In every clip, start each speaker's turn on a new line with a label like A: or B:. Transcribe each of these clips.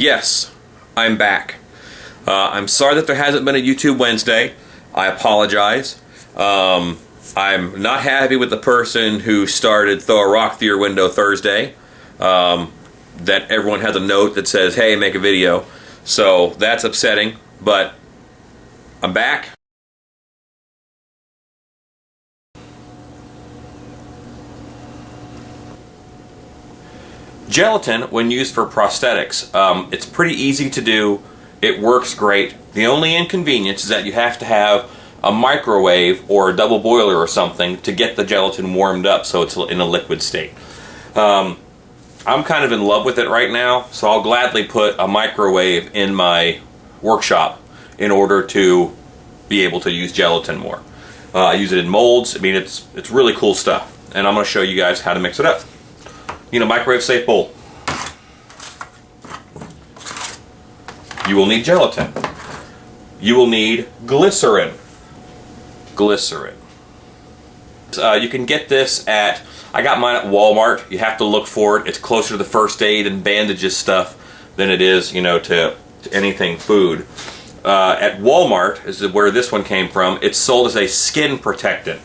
A: Yes, I'm back. I'm sorry that there hasn't been a YouTube Wednesday. I apologize. I'm not happy with the person who started Throw a Rock Through Your Window Thursday. That everyone has a note that says, hey, make a video. So that's upsetting, but I'm back. Gelatin, when used for prosthetics, it's pretty easy to do. It works great. The only inconvenience is that you have to have a microwave or a double boiler or something to get the gelatin warmed up so it's in a liquid state. I'm kind of in love with it right now, so I'll gladly put a microwave in my workshop in order to be able to use gelatin more. I use it in molds. I mean, it's really cool stuff, and I'm going to show you guys how to mix it up. You need a microwave safe bowl. You will need gelatin. You will need glycerin. You can get this at, I got mine at Walmart. You have to look for it. It's closer to the first aid and bandages stuff than it is, you know, to anything food. At Walmart is where this one came from. It's sold as a skin protectant.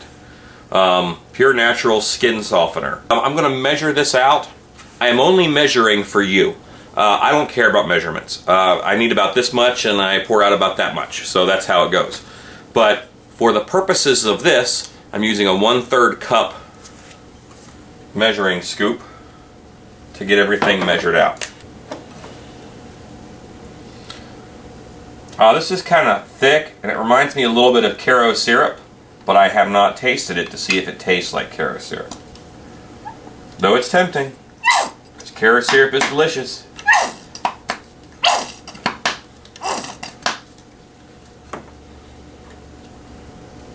A: Pure natural skin softener. I'm going to measure this out. I am only measuring for you. I don't care about measurements. I need about this much and I pour out about that much. So that's how it goes. But for the purposes of this, I'm using a 1/3 cup measuring scoop to get everything measured out. This is kind of thick and it reminds me a little bit of Caro syrup, but I have not tasted it to see if it tastes like Caro syrup. Though it's tempting, because Caro syrup is delicious.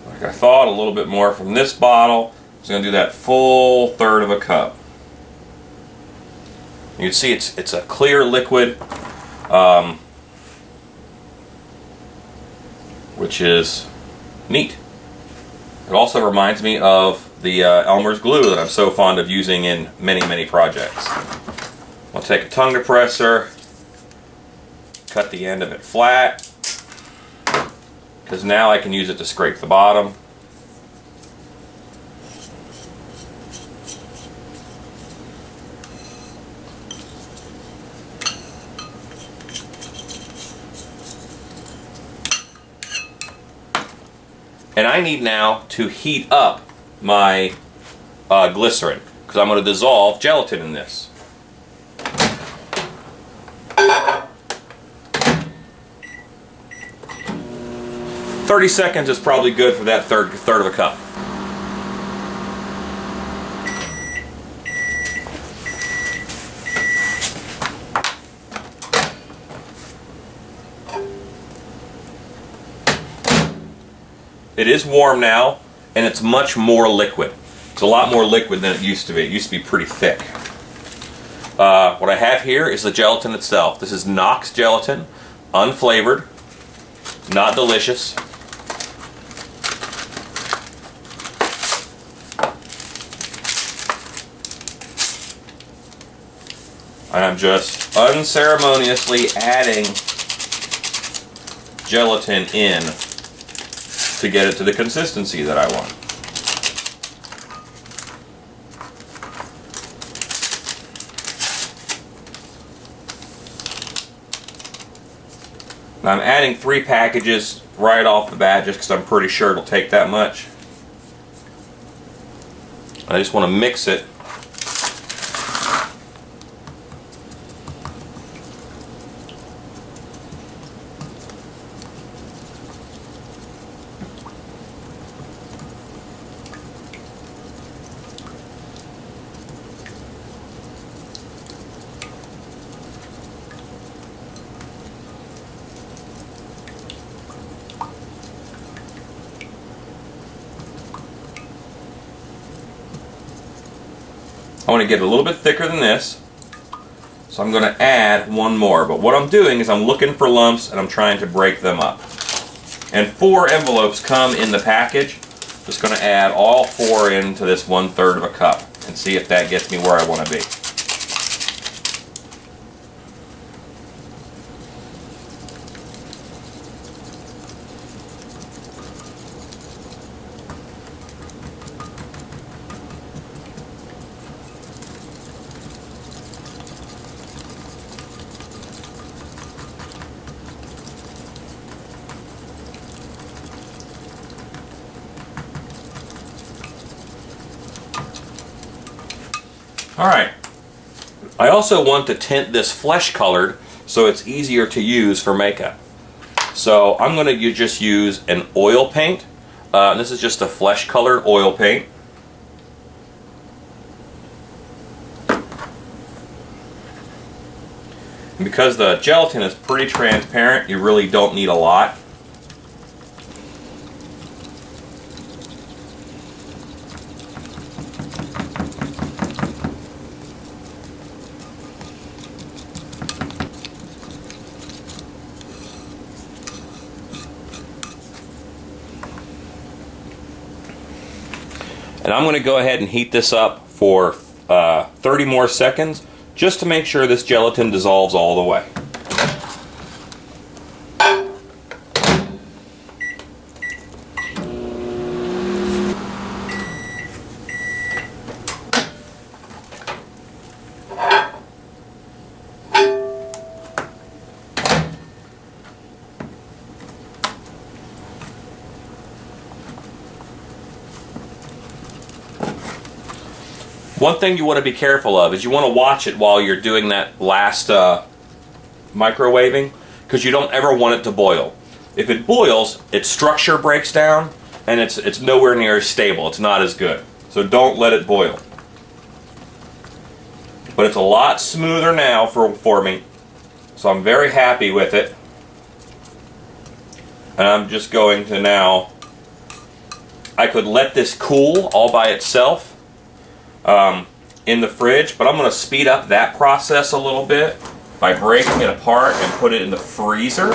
A: Like I thought, a little bit more from this bottle. I'm just going to do that full 1/3 of a cup. You can see it's a clear liquid, which is neat. It also reminds me of the Elmer's glue that I'm so fond of using in many projects. I'll take a tongue depressor, cut the end of it flat, because now I can use it to scrape the bottom. And I need now to heat up my glycerin, because I'm going to dissolve gelatin in this. "30 seconds is probably good for that third of a cup. It is warm now, and it's much more liquid. It's a lot more liquid than it used to be. It used to be pretty thick. What I have here is the gelatin itself. This is Knox gelatin, unflavored, not delicious. And I'm just unceremoniously adding gelatin in to get it to the consistency that I want. Now I'm adding 3 packages right off the bat just because I'm pretty sure it'll take that much. I just want to mix it. I want to get it a little bit thicker than this, so I'm going to add 1 more. But what I'm doing is I'm looking for lumps and I'm trying to break them up. And 4 envelopes come in the package. Just going to add all 4 into this 1/3 of a cup and see if that gets me where I want to be. Alright, I also want to tint this flesh colored so it's easier to use for makeup. So I'm going to just use an oil paint. This is just a flesh colored oil paint. And because the gelatin is pretty transparent, you really don't need a lot. And I'm going to go ahead and heat this up for 30 more seconds just to make sure this gelatin dissolves all the way. One thing you want to be careful of is you want to watch it while you're doing that last microwaving, because you don't ever want it to boil. If it boils, its structure breaks down and it's nowhere near as stable. It's not as good. So don't let it boil. But it's a lot smoother now for me. So I'm very happy with it. And I'm just going to now, I could let this cool all by itself in the fridge, but I'm going to speed up that process a little bit by breaking it apart and put it in the freezer.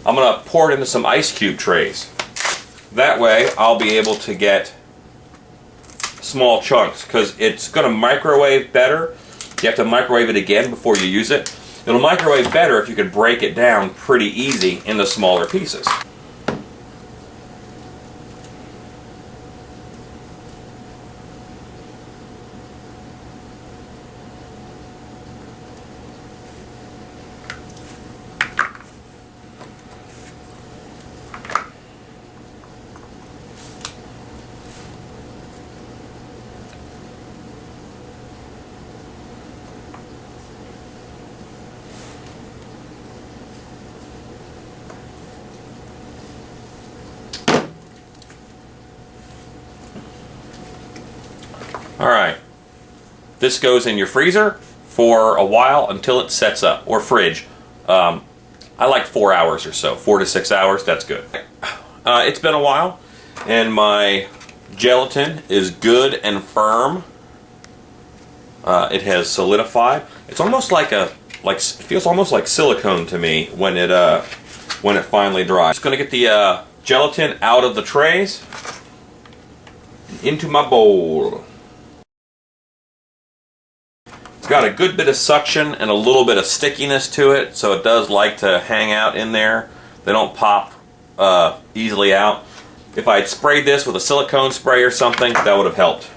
A: I'm going to pour it into some ice cube trays. That way I'll be able to get small chunks, because it's going to microwave better. You have to microwave it again before you use it. It'll microwave better if you could break it down pretty easy into smaller pieces. Alright, this goes in your freezer for a while until it sets up, or fridge. I like 4 hours or so, 4 to 6 hours, that's good. It's been a while, and my gelatin is good and firm. It has solidified. It's almost like it feels almost like silicone to me when it finally dries. Just gonna get the gelatin out of the trays into my bowl. It's got a good bit of suction and a little bit of stickiness to it, so it does like to hang out in there. They don't pop easily out. If I had sprayed this with a silicone spray or something, that would have helped.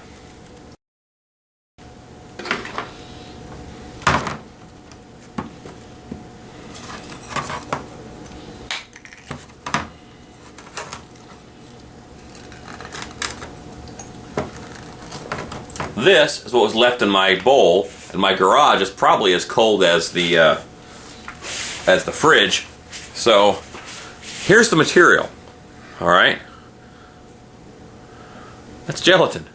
A: This is what was left in my bowl, and my garage is probably as cold as the fridge. So here's the material. All right, that's gelatin,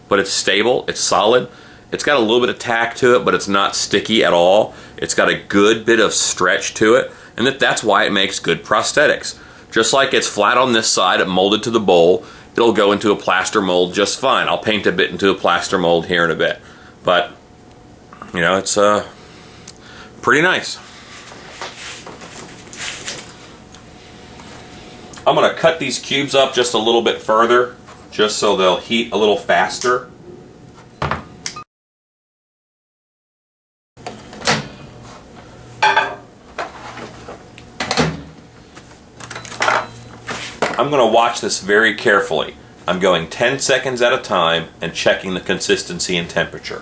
A: but it's stable, it's solid. It's got a little bit of tack to it, but it's not sticky at all. It's got a good bit of stretch to it, and that's why it makes good prosthetics. Just like it's flat on this side, it molded to the bowl, it'll go into a plaster mold just fine. I'll paint a bit into a plaster mold here in a bit. But, you know, it's pretty nice. I'm going to cut these cubes up just a little bit further, just so they'll heat a little faster. I'm going to watch this very carefully. I'm going 10 seconds at a time and checking the consistency and temperature.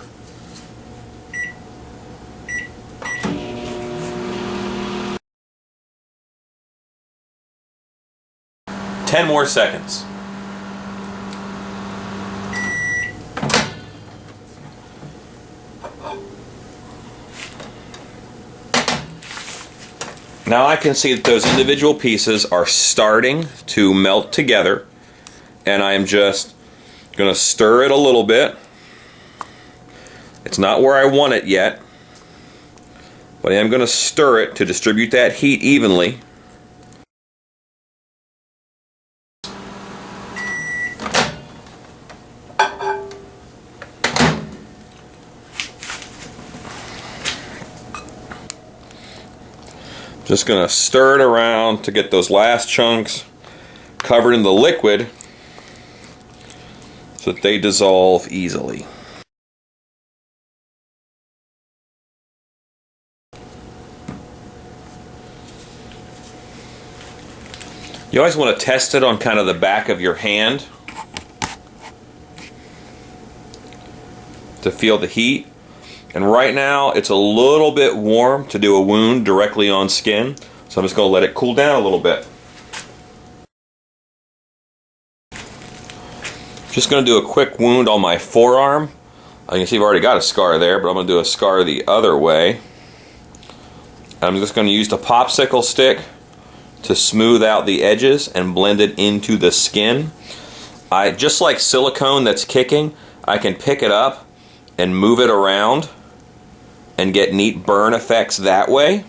A: 10 more seconds. Now I can see that those individual pieces are starting to melt together, and I'm just going to stir it a little bit. It's not where I want it yet, but I am going to stir it to distribute that heat evenly. Just going to stir it around to get those last chunks covered in the liquid so that they dissolve easily. You always want to test it on kind of the back of your hand to feel the heat. And right now it's a little bit warm to do a wound directly on skin, so I'm just going to let it cool down a little bit. Just going to do a quick wound on my forearm. You can see I've already got a scar there, but I'm going to do a scar the other way. I'm just going to use the popsicle stick to smooth out the edges and blend it into the skin. Just like silicone that's kicking, I can pick it up and move it around and get neat burn effects that way.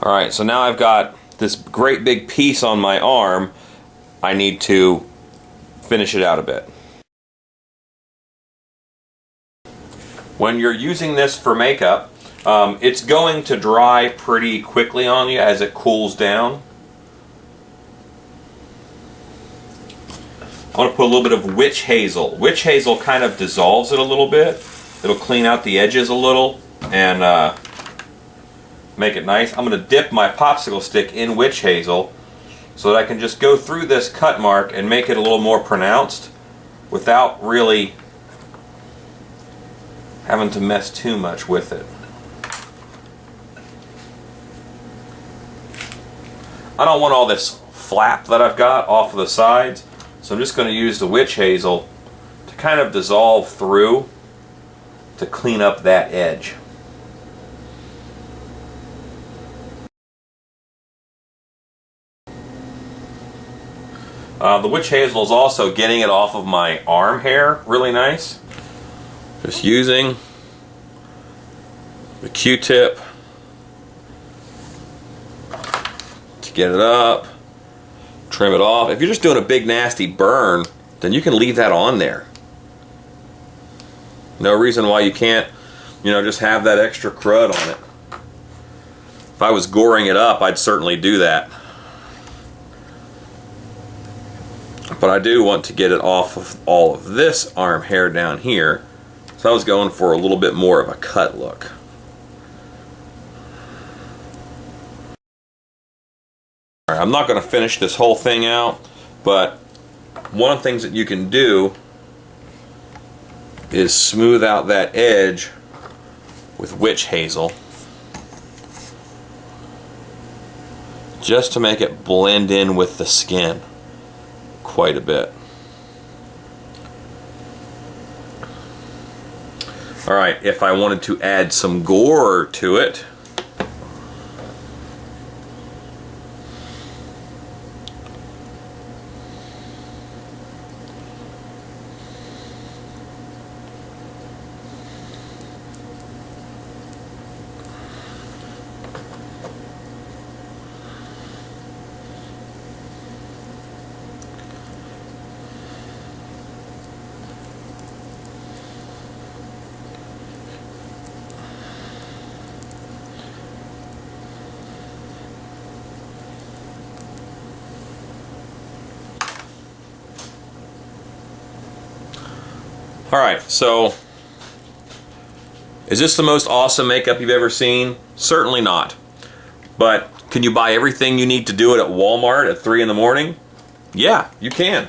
A: Alright, so now I've got this great big piece on my arm. I need to finish it out a bit. When you're using this for makeup, it's going to dry pretty quickly on you as it cools down. I want to put a little bit of witch hazel. Witch hazel kind of dissolves it a little bit. It'll clean out the edges a little and make it nice. I'm going to dip my popsicle stick in witch hazel so that I can just go through this cut mark and make it a little more pronounced without really having to mess too much with it. I don't want all this flap that I've got off of the sides, so I'm just going to use the witch hazel to kind of dissolve through to clean up that edge. The witch hazel is also getting it off of my arm hair really nice. Just using the Q-tip to get it up, trim it off. If you're just doing a big nasty burn, then you can leave that on there. No reason why you can't, just have that extra crud on it. If I was goring it up, I'd certainly do that. But I do want to get it off of all of this arm hair down here. So I was going for a little bit more of a cut look. All right, I'm not going to finish this whole thing out, but one of the things that you can do is smooth out that edge with witch hazel, just to make it blend in with the skin quite a bit. Alright, if I wanted to add some gore to it, alright, so Is this the most awesome makeup you've ever seen? Certainly not. But can you buy everything you need to do it at Walmart at 3 in the morning? Yeah, you can.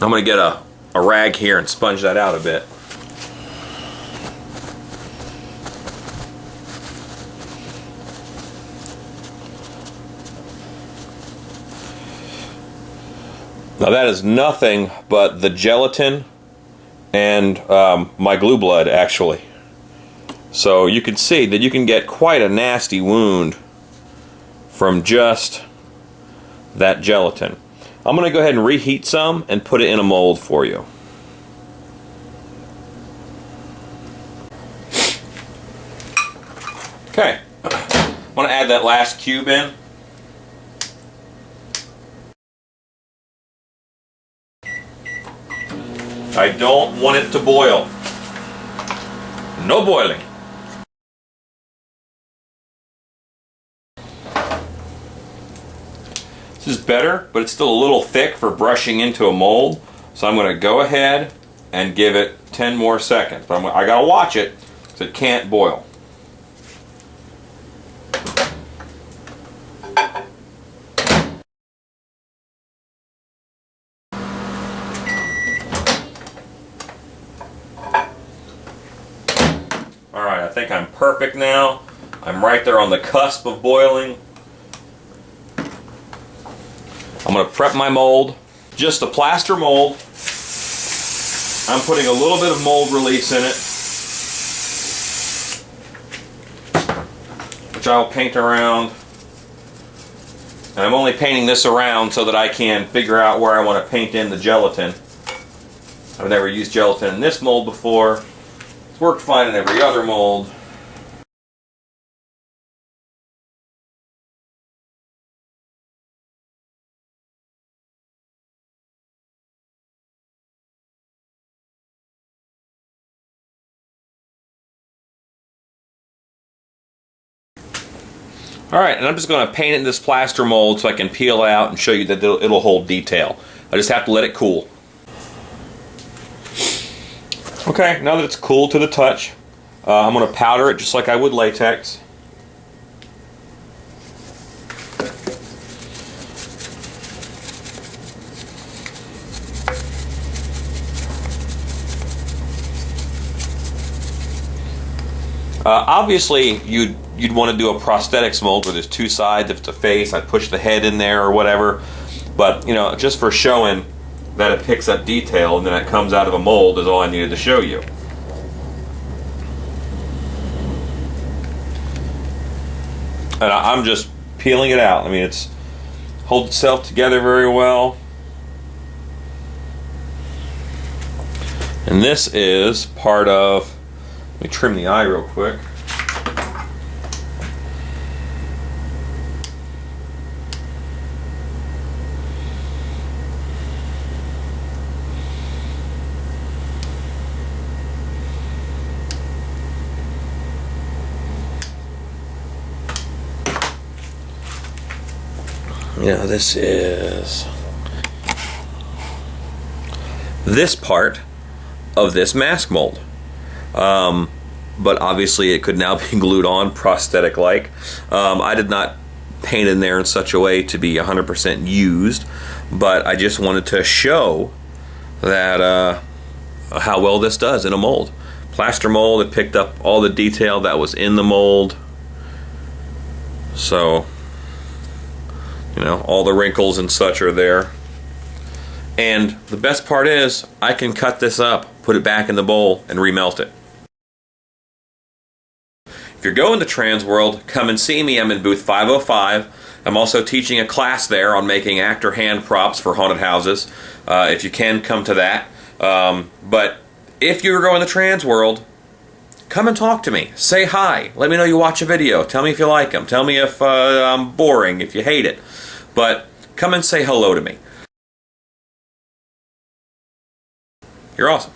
A: I'm going to get a rag here and sponge that out a bit. Now that is nothing but the gelatin and my glue blood, actually. So you can see that you can get quite a nasty wound from just that gelatin. I'm going to go ahead and reheat some and put it in a mold for you. Okay, I'm going to add that last cube in. I don't want it to boil. No boiling. This is better, but it's still a little thick for brushing into a mold. So I'm going to go ahead and give it 10 more seconds. But I got to watch it so it can't boil. Alright, I think I'm perfect now. I'm right there on the cusp of boiling. I'm going to prep my mold. Just a plaster mold. I'm putting a little bit of mold release in it, which I'll paint around. And I'm only painting this around so that I can figure out where I want to paint in the gelatin. I've never used gelatin in this mold before. It's worked fine in every other mold. Alright, and I'm just going to paint it in this plaster mold so I can peel out and show you that it'll hold detail. I just have to let it cool. Okay, now that it's cool to the touch, I'm going to powder it just like I would latex. Obviously, you'd want to do a prosthetics mold where there's two sides. If it's a face, I'd push the head in there or whatever. But, you know, just for showing that it picks up detail and then it comes out of a mold is all I needed to show you. And I'm just peeling it out. I mean, it's holds itself together very well. And this is part of, let me trim the eye real quick. Yeah, this is this part of this mask mold. But obviously it could now be glued on prosthetic like. I did not paint in there in such a way to be 100% used, but I just wanted to show that how well this does in a mold. Plaster mold, it picked up all the detail that was in the mold. So, you know, all the wrinkles and such are there. And the best part is, I can cut this up, put it back in the bowl, and remelt it. If you're going to Trans World, come and see me. I'm in booth 505. I'm also teaching a class there on making actor hand props for haunted houses. If you can, come to that. But if you're going to Trans World, come and talk to me. Say hi. Let me know you watch a video. Tell me if you like them. Tell me if I'm boring, if you hate it. But come and say hello to me. You're awesome.